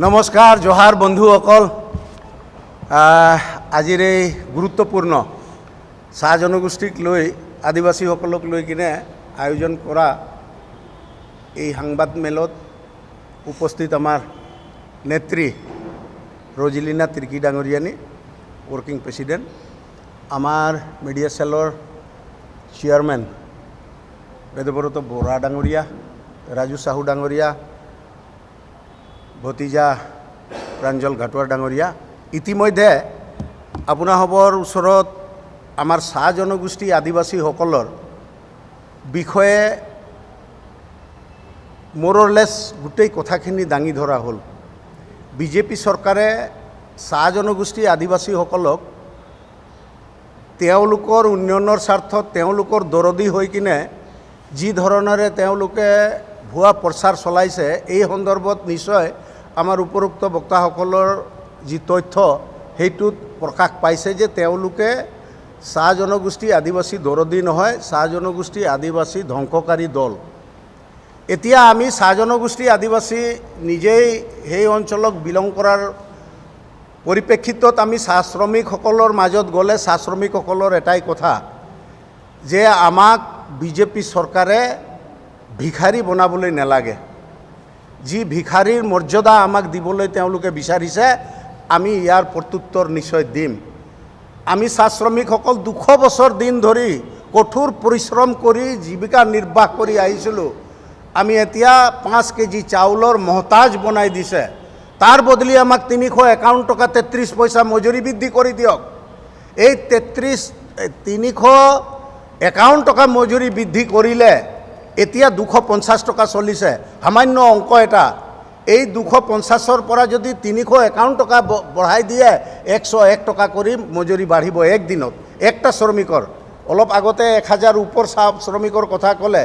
নমস্কাৰ জোহাৰ বন্ধুসকল। আজিৰ এই গুৰুত্বপূৰ্ণ চাহ জনগোষ্ঠীক লৈ আদিবাসীসকলক লৈ কিনে আয়োজন কৰা এই সংবাদ মেলত উপস্থিত আমাৰ নেত্ৰী ৰজিলিনা তিৰ্কী ডাঙৰীয়ানী, ৱৰ্কিং প্ৰেচিডেণ্ট, আমাৰ মিডিয়া চেলৰ চেয়াৰমেন বেদব্ৰত বৰা ডাঙৰীয়া, ৰাজু সাহু ডাঙৰীয়া, ভতিজা প্ৰাঞ্জল ঘাটোৱাৰ ডাঙৰীয়া, ইতিমধ্যে আপোনাসৱৰ ওচৰত আমাৰ চাহ জনগোষ্ঠী আদিবাসীসকলৰ বিষয়ে মোৰলেছ গোটেই কথাখিনি দাঙি ধৰা হ'ল। বিজেপি চৰকাৰে চাহ জনগোষ্ঠী আদিবাসীসকলক তেওঁলোকৰ উন্নয়নৰ স্বাৰ্থত তেওঁলোকৰ দৰদী হৈ কিনে যি ধৰণেৰে তেওঁলোকে ভুৱা প্ৰচাৰ চলাইছে, এই সন্দৰ্ভত নিশ্চয় আমাৰ উপৰোক্ত বক্তাসকলৰ যি তথ্য সেইটোত প্ৰকাশ পাইছে যে তেওঁলোকে চাহ জনগোষ্ঠী আদিবাসী দৰদী নহয়, চাহ জনগোষ্ঠী আদিবাসী ধ্বংসকাৰী দল। এতিয়া আমি চাহ জনগোষ্ঠী আদিবাসী নিজেই সেই অঞ্চলক বিলং কৰাৰ পৰিপ্ৰেক্ষিতত আমি চাহ শ্ৰমিকসকলৰ মাজত গ'লে চাহ শ্ৰমিকসকলৰ এটাই কথা যে আমাক বিজেপি চৰকাৰে ভিখাৰী বনাবলৈ নালাগে। যি ভিখাৰীৰ মৰ্যাদা আমাক দিবলৈ তেওঁলোকে বিচাৰিছে, আমি ইয়াৰ প্ৰত্যুত্তৰ নিশ্চয় দিম। আমি চাহ শ্ৰমিকসকল 200 বছৰ দিন ধৰি কঠোৰ পৰিশ্ৰম কৰি জীৱিকা নিৰ্বাহ কৰি আহিছিলোঁ। আমি এতিয়া 5 কেজি চাউলৰ মহতাজ বনাই দিছে, তাৰ বদলি আমাক 351 টকা 33 পইচা মজুৰি বৃদ্ধি কৰি দিয়ক। এই 351 টকা মজুৰি বৃদ্ধি কৰিলে এতিয়া 250 টকা চলিছে, সামান্য অংক এটা। এই 250ৰ পৰা যদি 351 টকা বঢ়াই দিয়ে 101 টকা কৰি মজুৰি বাঢ়িব একদিনত একটা শ্ৰমিকৰ। অলপ আগতে 1000 ওপৰ চাহ শ্ৰমিকৰ কথা ক'লে,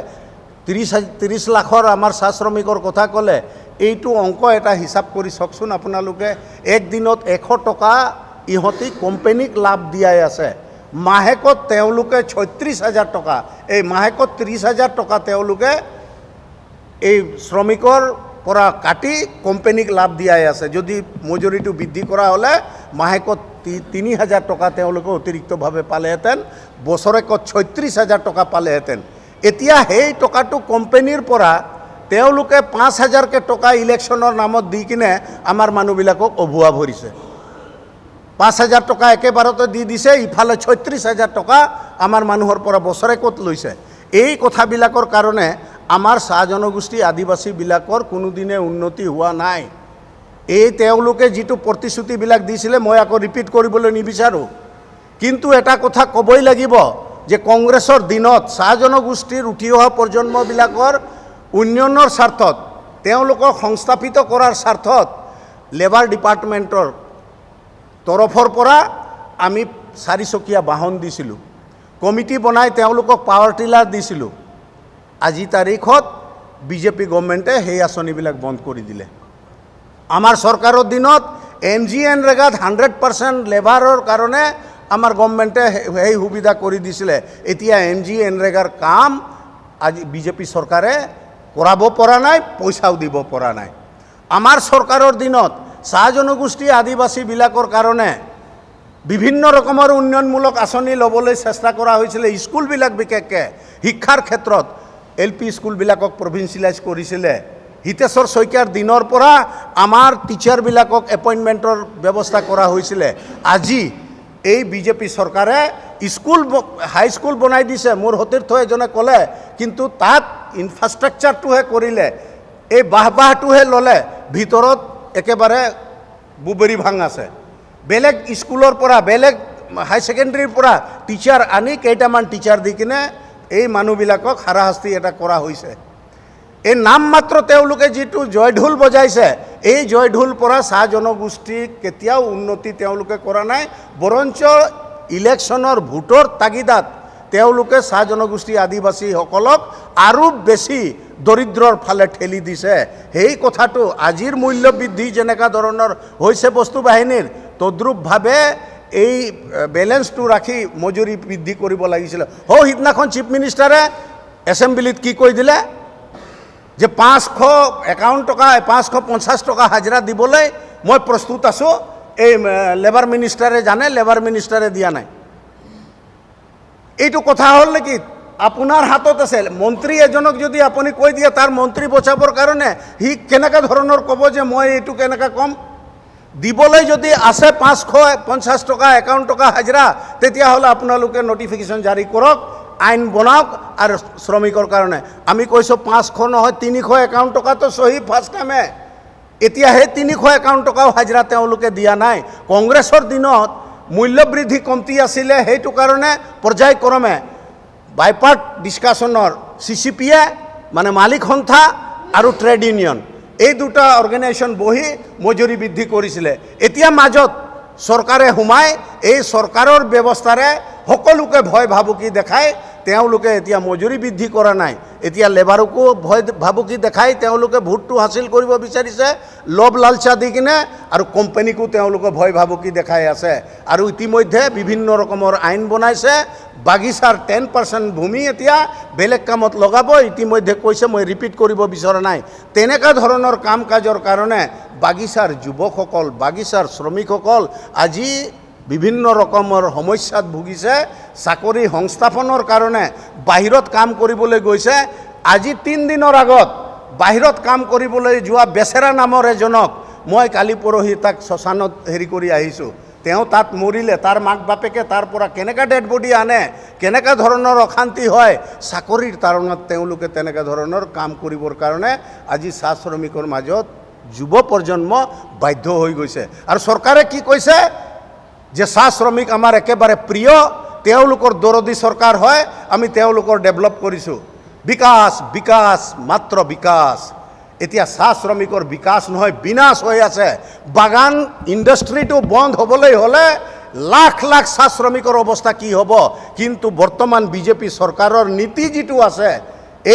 30 লাখৰ আমাৰ চাহ শ্ৰমিকৰ কথা ক'লে। এইটো অংক এটা হিচাপ কৰি চাওকচোন আপোনালোকে। একদিনত 100 টকা ইহঁতি কোম্পানীক লাভ দিয়াই আছে। মাহেকত তেওঁলোকে 36,000 টকা, এই মাহেকত 30,000 টকা তেওঁলোকে এই শ্ৰমিকৰ পৰা কাটি কোম্পানীক লাভ দিয়াই আছে। যদি মজুৰিটো বৃদ্ধি কৰা হ'লে মাহেকত 3,000 টকা তেওঁলোকে অতিৰিক্তভাৱে পালেহেঁতেন, বছৰেকত 36,000 টকা পালেহেঁতেন। এতিয়া সেই টকাটো কোম্পানীৰ পৰা তেওঁলোকে 5,000কে টকা ইলেকশ্যনৰ নামত দি কিনে আমাৰ মানুহবিলাকক অভুৱা ভৰিছে। 5,000 টকা একেবাৰতে দি দিছে, ইফালে 36,000 টকা আমাৰ মানুহৰ পৰা বছৰেকত লৈছে। এই কথাবিলাকৰ কাৰণে আমাৰ চাহ জনগোষ্ঠী আদিবাসীবিলাকৰ কোনোদিনে উন্নতি হোৱা নাই। এই তেওঁলোকে যিটো প্ৰতিশ্ৰুতিবিলাক দিছিলে মই আকৌ ৰিপিট কৰিবলৈ নিবিচাৰোঁ, কিন্তু এটা কথা ক'বই লাগিব যে কংগ্ৰেছৰ দিনত চাহ জনগোষ্ঠীৰ উঠি অহা প্ৰজন্মবিলাকৰ উন্নয়নৰ স্বাৰ্থত, তেওঁলোকক সংস্থাপিত কৰাৰ স্বাৰ্থত লেবাৰ ডিপাৰ্টমেণ্টৰ তৰফৰ পৰা আমি 4 চকীয়া বাহন দিছিলোঁ, কমিটি বনাই তেওঁলোকক পাৱাৰ টিলাৰ দিছিলোঁ। আজি তাৰিখত বিজেপি গভৰ্ণমেণ্টে সেই আঁচনিবিলাক বন্ধ কৰি দিলে। আমাৰ চৰকাৰৰ দিনত MGNৰেগাত 100% লেবাৰৰ কাৰণে আমাৰ গভৰ্ণমেণ্টে সেই সুবিধা কৰি দিছিলে। এতিয়া MGNৰেগাৰ কাম আজি বিজেপি চৰকাৰে কৰাব পৰা নাই, পইচাও দিব পৰা নাই। আমাৰ চৰকাৰৰ দিনত চাহ জনগোষ্ঠী আদিবাসীবিলাকৰ কাৰণে বিভিন্ন ৰকমৰ উন্নয়নমূলক আঁচনি ল'বলৈ চেষ্টা কৰা হৈছিলে। স্কুলবিলাক বিশেষকৈ শিক্ষাৰ ক্ষেত্ৰত LP স্কুলবিলাকক প্ৰভিঞ্চিয়েলাইজ কৰিছিলে। হিতেশ্বৰ শইকীয়াৰ দিনৰ পৰা আমাৰ টিচাৰবিলাকক এপইণ্টমেণ্টৰ ব্যৱস্থা কৰা হৈছিলে। আজি এই বিজেপি চৰকাৰে হাইস্কুল বনাই দিছে, মোৰ সতীৰ্থ এজনে ক'লে, কিন্তু তাত ইনফ্ৰাষ্ট্ৰাকচাৰটোহে কৰিলে, এই বাহটোহে ল'লে, ভিতৰত একেবাৰে বুবৰি ভাং আছে। বেলেগ স্কুলৰ পৰা, বেলেগ হাই ছেকেণ্ডেৰীৰ পৰা টিচাৰ আনি কেইটামান টিচাৰ দি কিনে এই মানুহবিলাকক হাৰাশাস্তি এটা কৰা হৈছে। এই নাম মাত্ৰ তেওঁলোকে যিটো জয়ঢোল বজাইছে, এই জয়ঢোল পৰা চাহ জনগোষ্ঠীক কেতিয়াও উন্নতি তেওঁলোকে কৰা নাই, বৰঞ্চ ইলেকশ্যনৰ ভোটৰ তাগিদাত তেওঁলোকে চাহ জনগোষ্ঠী আদিবাসীসকলক আৰু বেছি দৰিদ্ৰৰ ফালে ঠেলি দিছে। সেই কথাটো আজিৰ মূল্য বৃদ্ধি যেনেকুৱা ধৰণৰ হৈছে বস্তু বাহিনীৰ, তদ্ৰুপভাৱে এই বেলেঞ্চটো ৰাখি মজুৰি বৃদ্ধি কৰিব লাগিছিলে। সিদিনাখন চিফ মিনিষ্টাৰে এছেম্বলিত কি কৈ দিলে, যে 551 টকা 550 টকা হাজিৰা দিবলৈ মই প্ৰস্তুত আছোঁ। এই লেবাৰ মিনিষ্টাৰে জানে, লেবাৰ মিনিষ্টাৰে দিয়া নাই। এইটো কথা হ'ল নেকি? আপোনাৰ হাতত আছে। মন্ত্ৰী এজনক যদি আপুনি কৈ দিয়ে তাৰ মন্ত্ৰী বচাবৰ কাৰণে, সি কেনেকুৱা ধৰণৰ ক'ব যে মই এইটো কেনেকৈ ক'ম? দিবলৈ যদি আছে 550 টকা 51 টকা হাজিৰা, তেতিয়াহ'লে আপোনালোকে নটিফিকেশ্যন জাৰি কৰক, আইন বনাওক আৰু শ্ৰমিকৰ কাৰণে। আমি কৈছোঁ 500 নহয় 351 টকাটো চহী ফাৰ্ষ্ট টাইমে। এতিয়া সেই 351 টকাও হাজিৰা তেওঁলোকে দিয়া নাই। কংগ্ৰেছৰ দিনত মূল্যবৃদ্ধি কমতি আছিলে, সেইটো কাৰণে পৰ্যায়ক্ৰমে বাইপাৰ্ট ডিছকাশ্যনৰ CCPয়ে মানে মালিক সন্থা আৰু ট্ৰেড ইউনিয়ন এই দুটা অৰ্গেনাইজেশ্যন বহি মজুৰি বৃদ্ধি কৰিছিলে। এতিয়া মাজত চৰকাৰে সোমাই এই চৰকাৰৰ ব্যৱস্থাৰে সকলোকে ভয় ভাবুকি দেখাই তেওঁলোকে এতিয়া মজুৰি বৃদ্ধি কৰা নাই। এতিয়া লেবাৰকো ভয় ভাবুকি দেখাই তেওঁলোকে ভোটটো হাসিল কৰিব বিচাৰিছে লোভ লালচা দি কিনে, আৰু কোম্পানীকো তেওঁলোকে ভয় ভাবুকি দেখাই আছে। আৰু ইতিমধ্যে বিভিন্ন ৰকমৰ আইন বনাইছে। বাগিচাৰ 10% ভূমি এতিয়া বেলেগ কামত লগাব। ইতিমধ্যে কৈছে, মই ৰিপিট কৰিব বিচৰা নাই। তেনেকুৱা ধৰণৰ কাম কাজৰ কাৰণে বাগিচাৰ যুৱকসকল, বাগিচাৰ শ্ৰমিকসকল আজি বিভিন্ন ৰকমৰ সমস্যাত ভুগিছে। চাকৰি সংস্থাপনৰ কাৰণে বাহিৰত কাম কৰিবলৈ গৈছে। আজি 3 দিনৰ আগত বাহিৰত কাম কৰিবলৈ যোৱা বেচেৰা নামৰ এজনক মই কালি পৰহি তাক শ্মশানত হেৰি কৰি আহিছোঁ। তেওঁ তাত মৰিলে, তাৰ মাক বাপেকে তাৰ পৰা কেনেকৈ ডেড বডি আনে, কেনেকুৱা ধৰণৰ অশান্তি হয়। চাকৰিৰ তাৰণত তেওঁলোকে তেনেকুৱা ধৰণৰ কাম কৰিবৰ কাৰণে আজি চাহ শ্ৰমিকৰ মাজত যুৱ প্ৰজন্ম বাধ্য হৈ গৈছে। আৰু চৰকাৰে কি কৈছে যে চাহ শ্ৰমিক আমাৰ একেবাৰে প্ৰিয়, তেওঁলোকৰ দৰদী চৰকাৰ হয়, আমি তেওঁলোকৰ ডেভেলপ কৰিছোঁ। বিকাশ বিকাশ মাত্ৰ বিকাশ। এতিয়া চাহ শ্ৰমিকৰ বিকাশ নহয়, বিনাশ হৈ আছে। বাগান ইণ্ডাষ্ট্ৰিটো বন্ধ হ'বলৈ হ'লে লাখ লাখ চাহ শ্ৰমিকৰ অৱস্থা কি হ'ব? কিন্তু বৰ্তমান বিজেপি চৰকাৰৰ নীতি যিটো আছে,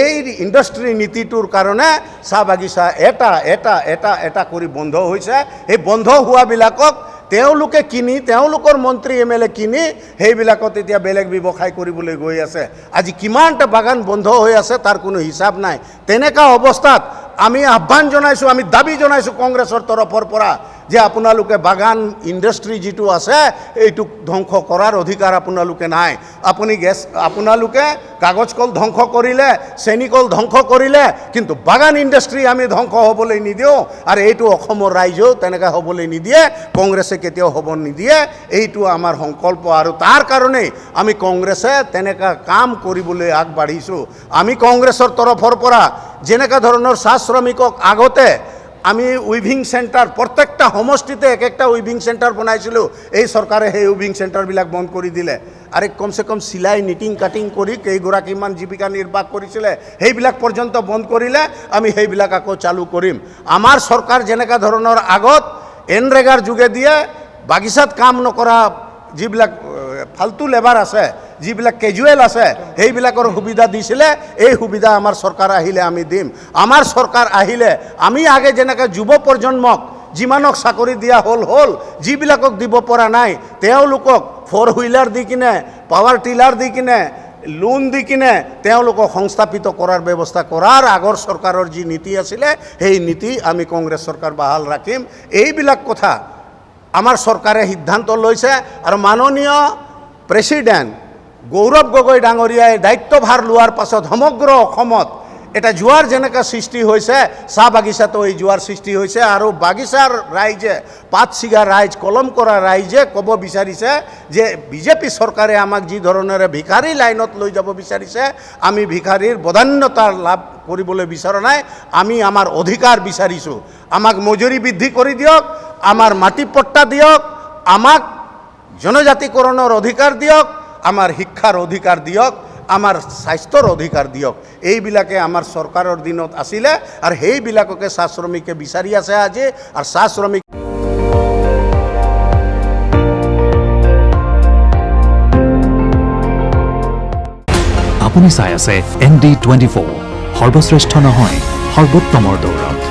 এই ইণ্ডাষ্ট্ৰি নীতিটোৰ কাৰণে চাহ বাগিচা এটা এটা এটা এটা কৰি বন্ধ হৈছে। সেই বন্ধ হোৱাবিলাকক তেওঁলোকে কিনি, তেওঁলোকৰ মন্ত্ৰী MLA কিনি সেইবিলাকত এতিয়া বেলেগ ব্যৱসায় কৰিবলৈ গৈ আছে। আজি কিমানটা বাগান বন্ধ হৈ আছে তাৰ কোনো হিচাপ নাই। তেনেকুৱা অৱস্থাত আমি আহ্বান জনাইছোঁ, আমি দাবী জনাইছোঁ কংগ্ৰেছৰ তৰফৰ পৰা যে আপোনালোকে বাগান ইণ্ডাষ্ট্ৰি যিটো আছে এইটোক ধ্বংস কৰাৰ অধিকাৰ আপোনালোকে নাই। আপোনালোকে কাগজ কল ধ্বংস কৰিলে, চেনী কল ধ্বংস কৰিলে, কিন্তু বাগান ইণ্ডাষ্ট্ৰি আমি ধ্বংস হ'বলৈ নিদিওঁ। আৰু এইটো অসমৰ ৰাইজেও তেনেকৈ হ'বলৈ নিদিয়ে, কংগ্ৰেছে কেতিয়াও হ'ব নিদিয়ে। এইটো আমাৰ সংকল্প, আৰু তাৰ কাৰণেই আমি কংগ্ৰেছে তেনেকুৱা কাম কৰিবলৈ আগবাঢ়িছোঁ। আমি কংগ্ৰেছৰ তৰফৰ পৰা যেনেকুৱা ধৰণৰ চাহ শ্ৰমিকক আগতে আমি উইভিং চেণ্টাৰ প্ৰত্যেকটা সমষ্টিতে এক একটা উইভিং চেণ্টাৰ বনাইছিলোঁ। এই চৰকাৰে সেই উইভিং চেণ্টাৰবিলাক বন্ধ কৰি দিলে। আৰু কমচে কম চিলাই নিটিং কাটিং কৰি কেইগৰাকীমান জীৱিকা নিৰ্বাহ কৰিছিলে সেইবিলাক পৰ্যন্ত বন্ধ কৰিলে। আমি সেইবিলাক আকৌ চালু কৰিম। আমাৰ চৰকাৰ যেনেকুৱা ধৰণৰ আগত এনৰেগাৰ যোগেদিয়ে বাগিচাত কাম নকৰা যিবিলাক ফাল্টু লেবাৰ আছে, যিবিলাক কেজুৱেল আছে, সেইবিলাকৰ সুবিধা দিছিলে। এই সুবিধা আমাৰ চৰকাৰ আহিলে আমি দিম। আমাৰ চৰকাৰ আহিলে আমি আগে যেনেকৈ যুৱ প্ৰজন্মক যিমানক চাকৰি দিয়া হ'ল, যিবিলাকক দিব পৰা নাই তেওঁলোকক 4 হুইলাৰ দি কিনে, পাৱাৰ টিলাৰ দি কিনে, লোন দি কিনে তেওঁলোকক সংস্থাপিত কৰাৰ ব্যৱস্থা কৰাৰ আগৰ চৰকাৰৰ যি নীতি আছিলে সেই নীতি আমি কংগ্ৰেছ চৰকাৰ বাহাল ৰাখিম। এইবিলাক কথা আমাৰ চৰকাৰে সিদ্ধান্ত লৈছে। আৰু মাননীয় প্ৰেচিডেণ্ট গৌৰৱ গগৈ ডাঙৰীয়াই দায়িত্বভাৰ লোৱাৰ পাছত সমগ্ৰ অসমত এটা জোৱাৰ যেনেকৈ সৃষ্টি হৈছে, চাহ বাগিচাতো এই জোৱাৰ সৃষ্টি হৈছে। আৰু বাগিচাৰ ৰাইজে, পাত ছিগা ৰাইজ, কলম কৰা ৰাইজে ক'ব বিচাৰিছে যে বিজেপি চৰকাৰে আমাক যি ধৰণেৰে ভিখাৰী লাইনত লৈ যাব বিচাৰিছে, আমি ভিখাৰীৰ বদান্যতা লাভ কৰিবলৈ বিচৰা নাই, আমি আমাৰ অধিকাৰ বিচাৰিছোঁ। আমাক মজুৰি বৃদ্ধি কৰি দিয়ক, আমাৰ মাটি পট্টা দিয়ক, আমাক জনজাতিকৰণৰ অধিকাৰ দিয়ক, আমাৰ শিক্ষাৰ অধিকাৰ দিয়ক, আমাৰ স্বাস্থ্যৰ অধিকাৰ দিয়ক। এইবিলাকে আমাৰ চৰকাৰৰ দিনত আছিলে, আৰু সেইবিলাককে চাহ শ্ৰমিকে বিচাৰি আছে আজি। আৰু চাহ শ্ৰমিক আপুনি চাই আছে ND24, সৰ্বশ্ৰেষ্ঠ নহয় সৰ্বোত্তমৰ দৌৰ।